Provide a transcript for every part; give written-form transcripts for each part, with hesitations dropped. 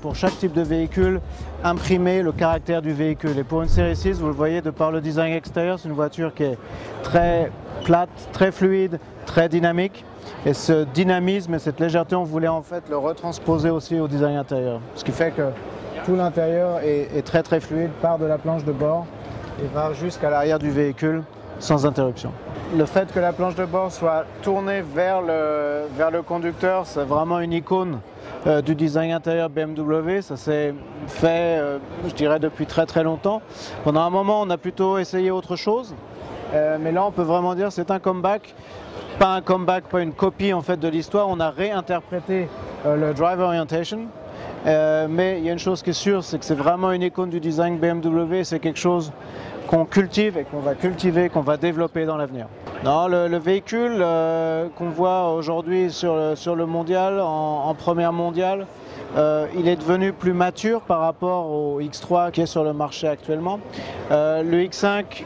pour chaque type de véhicule, imprimer le caractère du véhicule. Et pour une série 6, vous le voyez, de par le design extérieur, c'est une voiture qui est très plate, très fluide, très dynamique. Et ce dynamisme et cette légèreté, on voulait en fait le retransposer aussi au design intérieur. Ce qui fait que tout l'intérieur est très très fluide, part de la planche de bord et va jusqu'à l'arrière du véhicule sans interruption. Le fait que la planche de bord soit tournée vers le conducteur, c'est vraiment une icône du design intérieur BMW. Ça s'est fait, je dirais, depuis très très longtemps. Pendant un moment, on a plutôt essayé autre chose. Mais là, on peut vraiment dire que c'est un comeback. Pas un comeback, pas une copie en fait de l'histoire. On a réinterprété le drive orientation. Mais il y a une chose qui est sûre, c'est que c'est vraiment une icône du design BMW. C'est quelque chose qu'on cultive et qu'on va cultiver, qu'on va développer dans l'avenir. Non, le véhicule qu'on voit aujourd'hui sur le mondial, en première mondiale, il est devenu plus mature par rapport au X3 qui est sur le marché actuellement. Le X5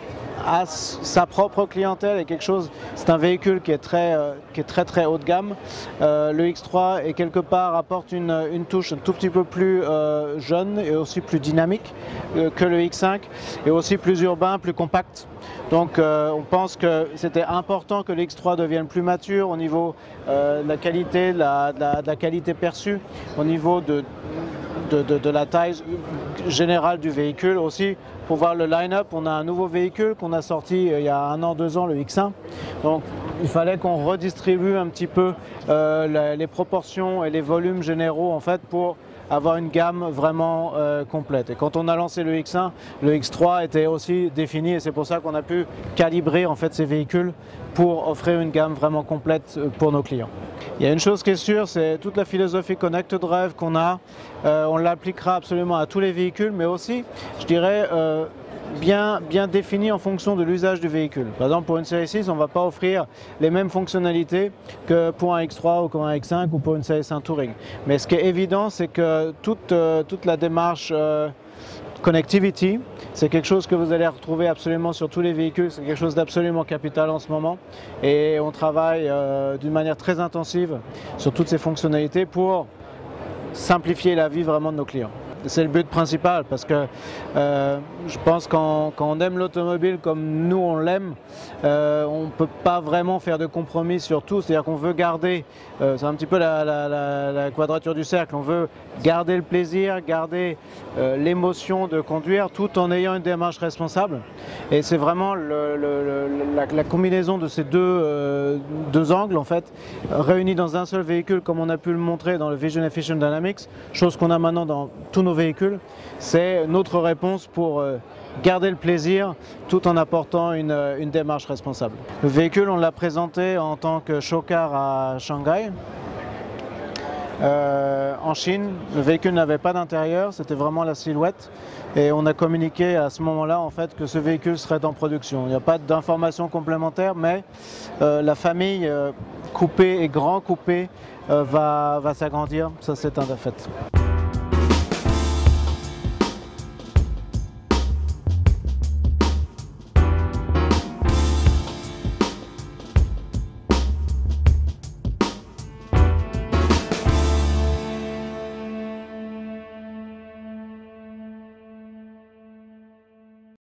a sa propre clientèle et quelque chose, c'est un véhicule qui est très haut de gamme. Le X3 est quelque part apporte une touche un tout petit peu plus jeune et aussi plus dynamique que le X5 et aussi plus urbain, plus compact. Donc on pense que c'était important que le X3 devienne plus mature au niveau de la qualité, de la qualité perçue, au niveau de la taille générale du véhicule aussi. Pour voir le line-up, on a un nouveau véhicule qu'on a sorti il y a 1 an, 2 ans, le X1. Donc il fallait qu'on redistribue un petit peu les proportions et les volumes généraux en fait pour avoir une gamme vraiment complète. Et quand on a lancé le X1, le X3 était aussi défini et c'est pour ça qu'on a pu calibrer en fait ces véhicules pour offrir une gamme vraiment complète pour nos clients. Il y a une chose qui est sûre, c'est toute la philosophie Connected Drive qu'on a. On l'appliquera absolument à tous les véhicules, mais aussi, je dirais, bien définie en fonction de l'usage du véhicule. Par exemple, pour une série 6, on ne va pas offrir les mêmes fonctionnalités que pour un X3 ou pour un X5 ou pour une série 5 Touring. Mais ce qui est évident, c'est que toute la démarche Connectivity, c'est quelque chose que vous allez retrouver absolument sur tous les véhicules, c'est quelque chose d'absolument capital en ce moment et on travaille d'une manière très intensive sur toutes ces fonctionnalités pour simplifier la vie vraiment de nos clients. C'est le but principal parce que je pense quand on aime l'automobile comme nous on l'aime, on ne peut pas vraiment faire de compromis sur tout. C'est-à-dire qu'on veut garder, c'est un petit peu la quadrature du cercle, on veut garder le plaisir, garder l'émotion de conduire tout en ayant une démarche responsable. Et c'est vraiment la combinaison de ces deux angles en fait, réunis dans un seul véhicule comme on a pu le montrer dans le Vision Efficient Dynamics, chose qu'on a maintenant dans tous nos véhicules, c'est notre réponse pour garder le plaisir tout en apportant une démarche responsable. Le véhicule, on l'a présenté en tant que show car à Shanghai. En Chine, le véhicule n'avait pas d'intérieur, c'était vraiment la silhouette et on a communiqué à ce moment-là en fait que ce véhicule serait en production. Il n'y a pas d'informations complémentaires, mais la famille coupé et grand coupé va s'agrandir, ça c'est un fait.